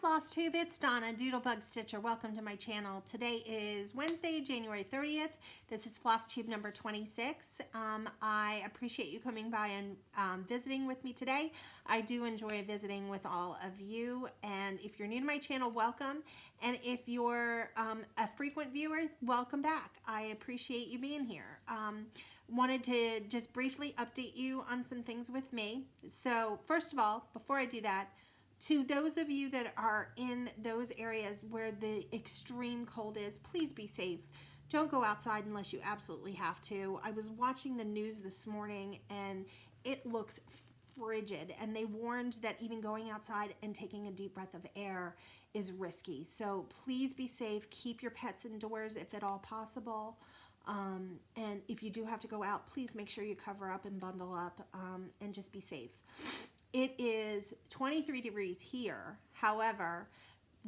Flosstube, it's Donna, Doodlebug Stitcher. Welcome to my channel. Today is Wednesday, January 30th. This is Flosstube number 26. I appreciate you coming by and visiting with me today. I do enjoy visiting with all of you, and if you're new to my channel, welcome. And if you're a frequent viewer, welcome back. I appreciate you being here. Wanted to just briefly update you on some things with me. So first of all, before I do that, to those of you that are in those areas where the extreme cold is, please be safe. Don't go outside unless you absolutely have to. I was watching the news this morning and it looks frigid, and they warned that even going outside and taking a deep breath of air is risky. So please be safe. Keep your pets indoors if at all possible. And if you do have to go out, please make sure you cover up and bundle up and just be safe. It is 23 degrees here. However,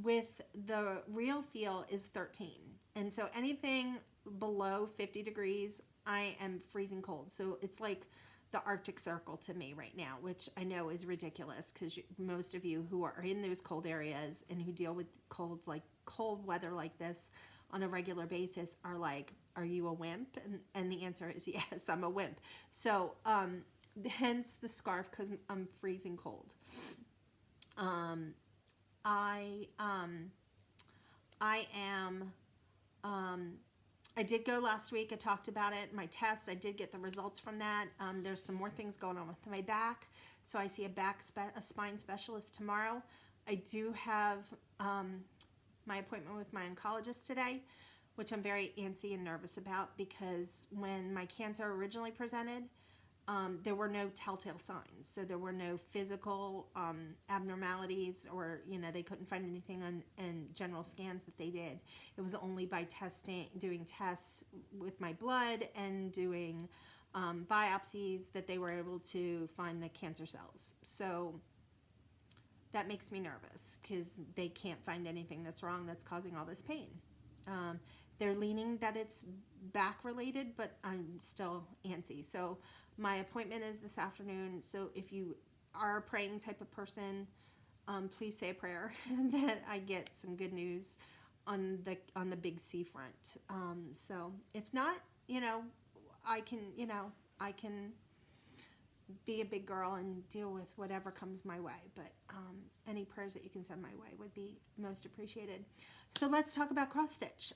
with the real feel is 13. And so anything below 50 degrees, I am freezing cold. So it's like the Arctic Circle to me right now, which I know is ridiculous because most of you who are in those cold areas and who deal with colds, like cold weather like this on a regular basis, are like, are you a wimp? And the answer is yes, I'm a wimp. So, hence the scarf, because I'm freezing cold. I did go last week. I talked about it. My test, I did get the results from that. There's some more things going on with my back. So I see a spine specialist tomorrow. I do have my appointment with my oncologist today, which I'm very antsy and nervous about, because when my cancer originally presented, there were no telltale signs. So there were no physical abnormalities, or, they couldn't find anything on general scans that they did. It was only by doing tests with my blood and doing biopsies that they were able to find the cancer cells. So that makes me nervous because they can't find anything that's wrong that's causing all this pain. They're leaning that it's back related, but I'm still antsy. So my appointment is this afternoon. So if you are a praying type of person, please say a prayer that I get some good news on the big C front. So if not, I can be a big girl and deal with whatever comes my way. But any prayers that you can send my way would be most appreciated. So let's talk about cross stitch.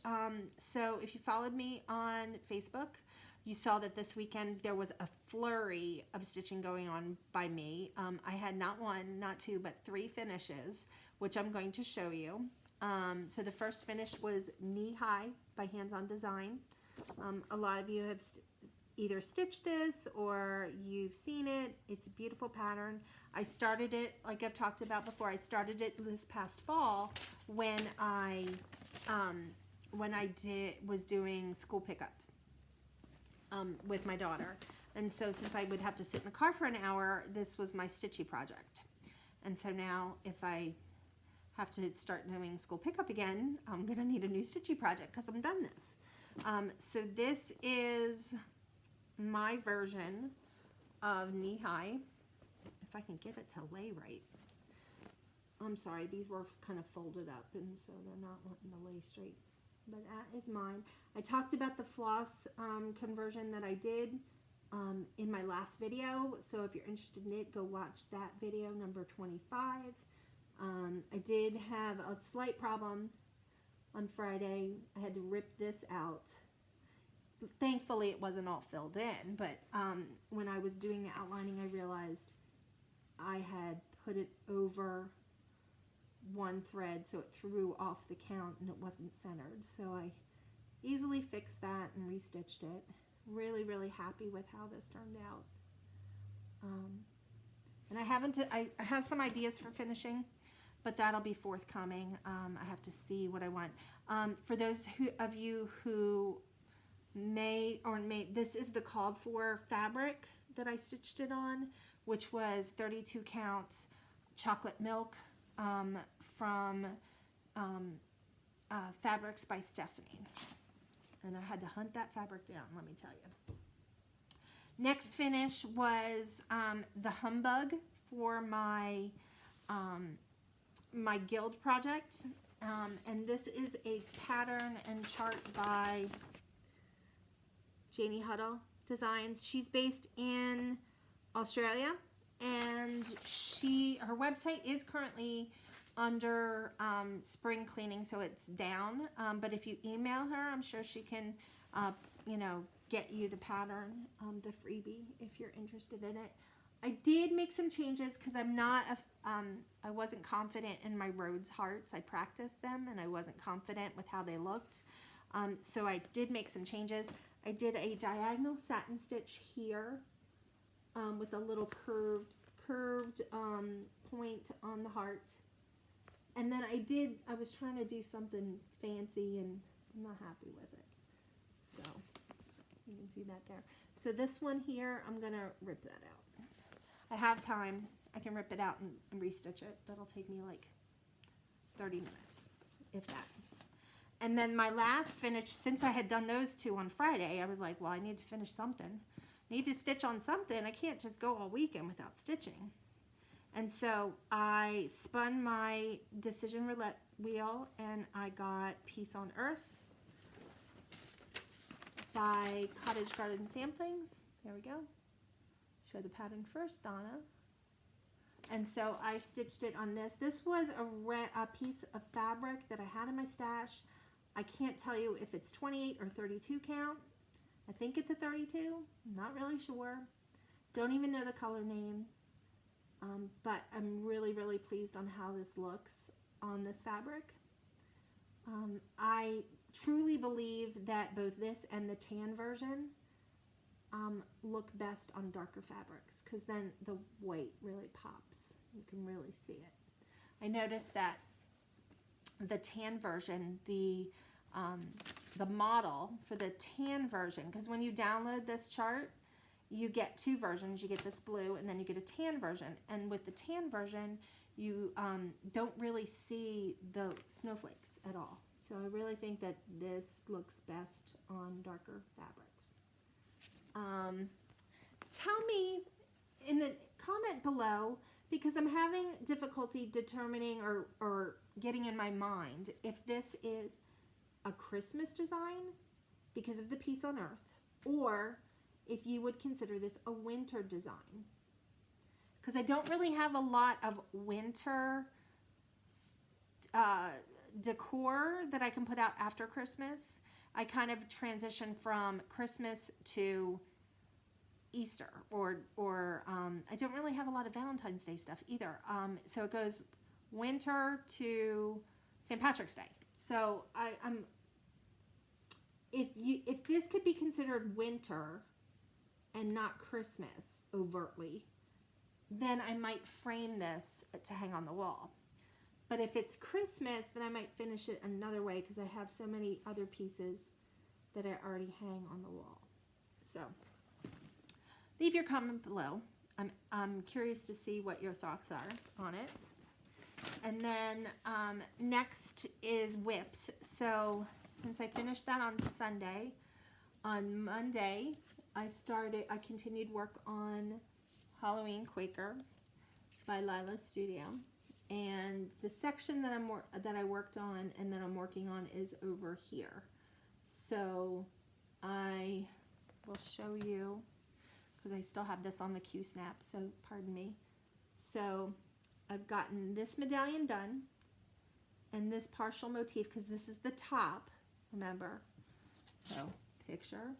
So if you followed me on Facebook, you saw that this weekend there was a flurry of stitching going on by me. I had not one, not two, but 3 finishes, which I'm going to show you. So the first finish was Knee High by Hands On Design. A lot of you have either stitched this or you've seen it. It's a beautiful pattern. I started it, like I've talked about before, I started it this past fall when I was doing school pickup with my daughter. And so since I would have to sit in the car for an hour, this was my stitchy project. And so now if I have to start doing school pickup again, I'm gonna need a new stitchy project because I'm done this. So this is my version of Knee High. If I can get it to lay right. I'm sorry, these were kind of folded up and so they're not wanting to lay straight. But that is mine. I talked about the floss conversion that I did in my last video. So if you're interested in it, go watch that video, number 25. I did have a slight problem on Friday. I had to rip this out. Thankfully, it wasn't all filled in, but when I was doing the outlining, I realized I had put it over one thread, so it threw off the count and it wasn't centered. So I easily fixed that and restitched it. Really, really happy with how this turned out. And I have some ideas for finishing, but that'll be forthcoming. I have to see what I want. For those of you who this is the called for fabric that I stitched it on, which was 32 count chocolate milk from Fabrics by Stephanie. And I had to hunt that fabric down, let me tell you. Next finish was the Humbug for my my guild project, and this is a pattern and chart by Janie Huddle Designs. She's based in Australia, and her website is currently under spring cleaning, so it's down, but if you email her, I'm sure she can get you the pattern, the freebie, if you're interested in it. I did make some changes because I wasn't confident in my rose hearts. I practiced them and I wasn't confident with how they looked, so I did make some changes. I did a diagonal satin stitch here with a little curved point on the heart. And then I was trying to do something fancy and I'm not happy with it. So you can see that there. So this one here, I'm going to rip that out. I have time. I can rip it out and restitch it. That'll take me like 30 minutes, if that. And then my last finish, since I had done those two on Friday, I was like, well, I need to finish something. I need to stitch on something. I can't just go all weekend without stitching. And so I spun my decision roulette wheel and I got Peace on Earth by Cottage Garden Samplings. There we go. Show the pattern first, Donna. And so I stitched it on this. This was a piece of fabric that I had in my stash. I can't tell you if it's 28 or 32 count. I think it's a 32. I'm not really sure. Don't even know the color name. But I'm really, really pleased on how this looks on this fabric. I truly believe that both this and the tan version look best on darker fabrics, because then the white really pops. You can really see it. I noticed that the tan version, the model for the tan version, because when you download this chart, you get two versions. You get this blue and then you get a tan version. And with the tan version, you don't really see the snowflakes at all. So I really think that this looks best on darker fabrics. Tell me in the comment below, because I'm having difficulty determining or getting in my mind if this is a Christmas design because of the Peace on Earth, or if you would consider this a winter design. Because I don't really have a lot of winter decor that I can put out after Christmas. I kind of transition from Christmas to Easter, or I don't really have a lot of Valentine's Day stuff either. So it goes winter to St. Patrick's Day. So if this could be considered winter and not Christmas overtly, then I might frame this to hang on the wall. But if it's Christmas, then I might finish it another way, because I have so many other pieces that I already hang on the wall. So leave your comment below. I'm curious to see what your thoughts are on it. And then next is whips. So since I finished that on Sunday, on Monday I continued work on Halloween Quaker by Lila's Studio, and the section that I worked on and that I'm working on is over here. So I will show you, because I still have this on the Q-snap, so pardon me. So I've gotten this medallion done and this partial motif, because this is the top, remember. So picture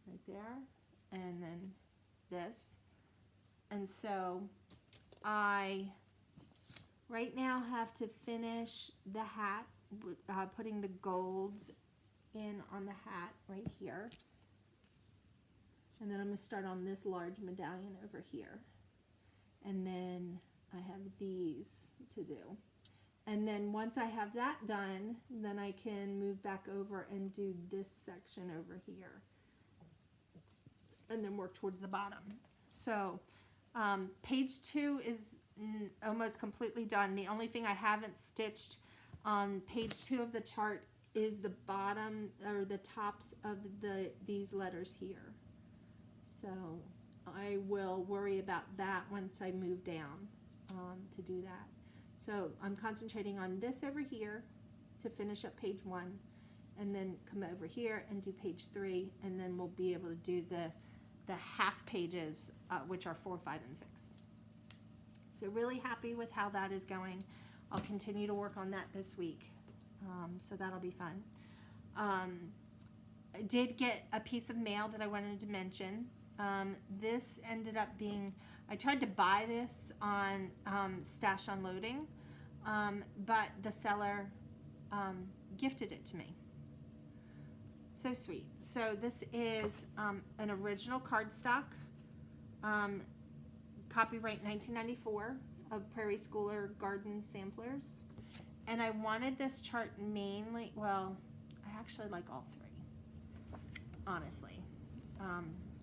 right there, and then this. And so I right now have to finish the hat, putting the golds in on the hat right here. And then I'm going to start on this large medallion over here. And then I have these to do. And then once I have that done, then I can move back over and do this section over here. And then work towards the bottom. So page 2 is almost completely done. The only thing I haven't stitched on page 2 of the chart is the bottom, or the tops of these letters here. So I will worry about that once I move down to do that. So I'm concentrating on this over here to finish up page 1, and then come over here and do page 3, and then we'll be able to do the half pages, which are 4, 5, and 6. So really happy with how that is going. I'll continue to work on that this week, so that'll be fun. I did get a piece of mail that I wanted to mention. This ended up being, I tried to buy this on Stash Unloading, but the seller gifted it to me. So sweet. So this is an original cardstock, copyright 1994 of Prairie Schooler Garden Samplers. And I wanted this chart mainly, well, I actually like all 3, honestly.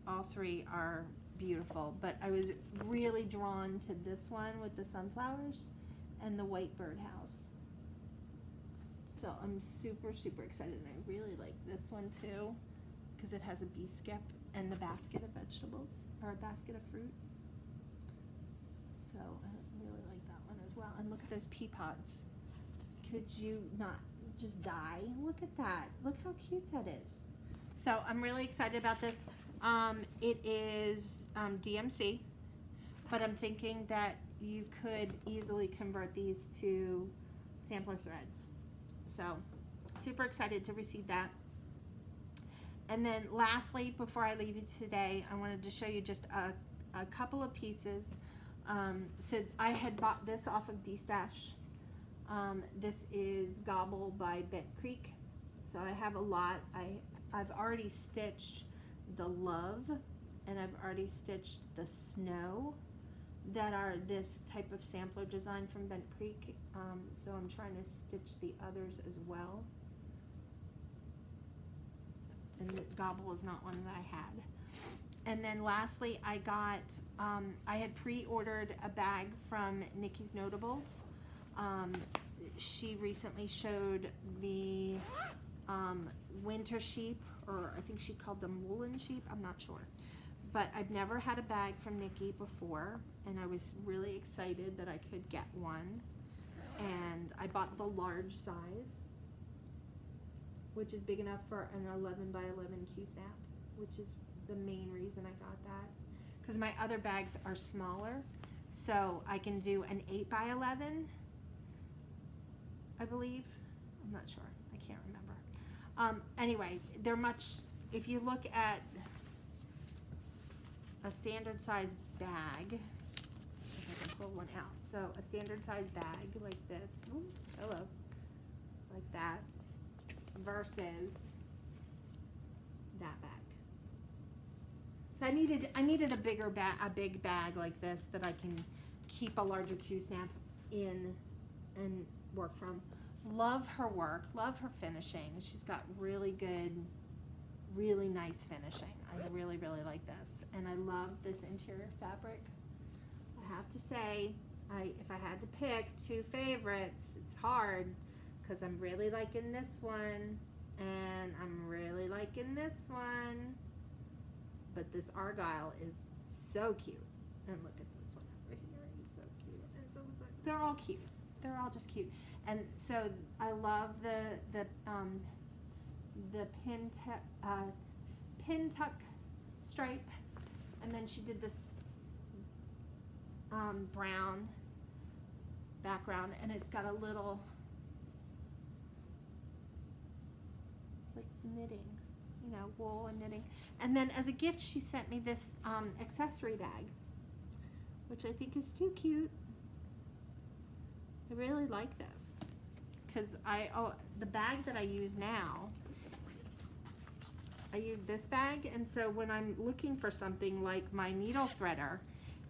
All 3 are beautiful, but I was really drawn to this one with the sunflowers and the white birdhouse. So I'm super, super excited, and I really like this one too, because it has a bee skip and the basket of vegetables, or a basket of fruit. So I really like that one as well. And look at those pea pods. Could you not just die? Look at that. Look how cute that is. So I'm really excited about this. It is DMC, but I'm thinking that you could easily convert these to sampler threads. So super excited to receive that. And then lastly, before I leave you today, I wanted to show you just a couple of pieces. So I had bought this off of D-Stash. This is Gobble by Bent Creek. So I have a lot. I've already stitched the Love, and I've already stitched the Snow that are this type of sampler design from Bent Creek. So I'm trying to stitch the others as well. And the Gobble is not one that I had. And then lastly, I got, I had pre-ordered a bag from Nikkis Notables. She recently showed the winter sheep, or I think she called them woolen sheep, I'm not sure. But I've never had a bag from Nikki before, and I was really excited that I could get one. And I bought the large size, which is big enough for an 11 by 11 Q-snap, which is the main reason I got that. Because my other bags are smaller, so I can do an 8 by 11, I believe. I'm not sure, I can't remember. Anyway, they're much, if you look at a standard size bag, if I can pull one out. So a standard size bag like this, ooh, hello, like that, versus that bag. So I needed a bigger bag, a big bag like this that I can keep a larger Q-snap in and work from. Love her work, love her finishing. She's got really good, really nice finishing. I really, really like this. And I love this interior fabric. I have to say, if I had to pick 2 favorites, it's hard because I'm really liking this one and I'm really liking this one. But this Argyle is so cute. And look at this one over here, he's so cute. And so they're all cute. They're all just cute. And so I love the pin tuck stripe, and then she did this brown background, and it's got a little, it's like knitting, you know, wool and knitting. And then as a gift, she sent me this accessory bag, which I think is too cute. I really like this because the bag that I use now, I use this bag, and so when I'm looking for something like my needle threader,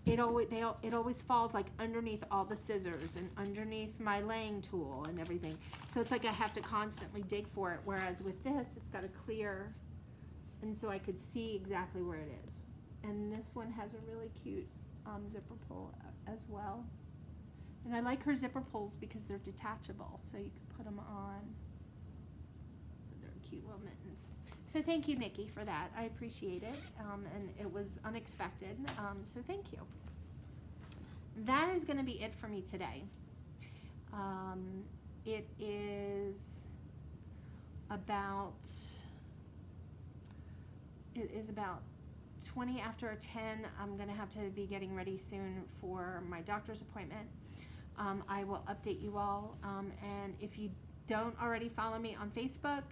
it always falls like underneath all the scissors and underneath my laying tool and everything. So it's like I have to constantly dig for it, whereas with this, it's got a clear, and so I could see exactly where it is. And this one has a really cute zipper pull as well. And I like her zipper pulls because they're detachable, so you can put them on. They're cute little mittens. So thank you, Nikki, for that. I appreciate it, and it was unexpected, so thank you. That is going to be it for me today. It is about 20 after 10. I'm going to have to be getting ready soon for my doctor's appointment. I will update you all, and if you don't already follow me on Facebook,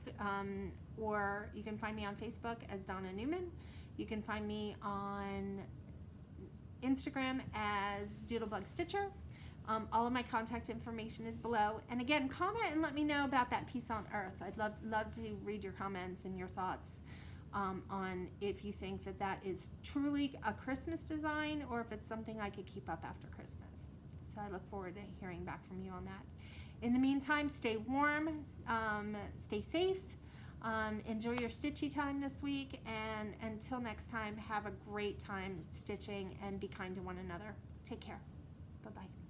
or you can find me on Facebook as Donna Newman. You can find me on Instagram as Doodlebug Stitcher. All of my contact information is below. And again, comment and let me know about that piece on Earth. I'd love to read your comments and your thoughts on if you think that that is truly a Christmas design or if it's something I could keep up after Christmas. So I look forward to hearing back from you on that. In the meantime, stay warm, stay safe, enjoy your stitchy time this week, and until next time, have a great time stitching and be kind to one another. Take care. Bye-bye.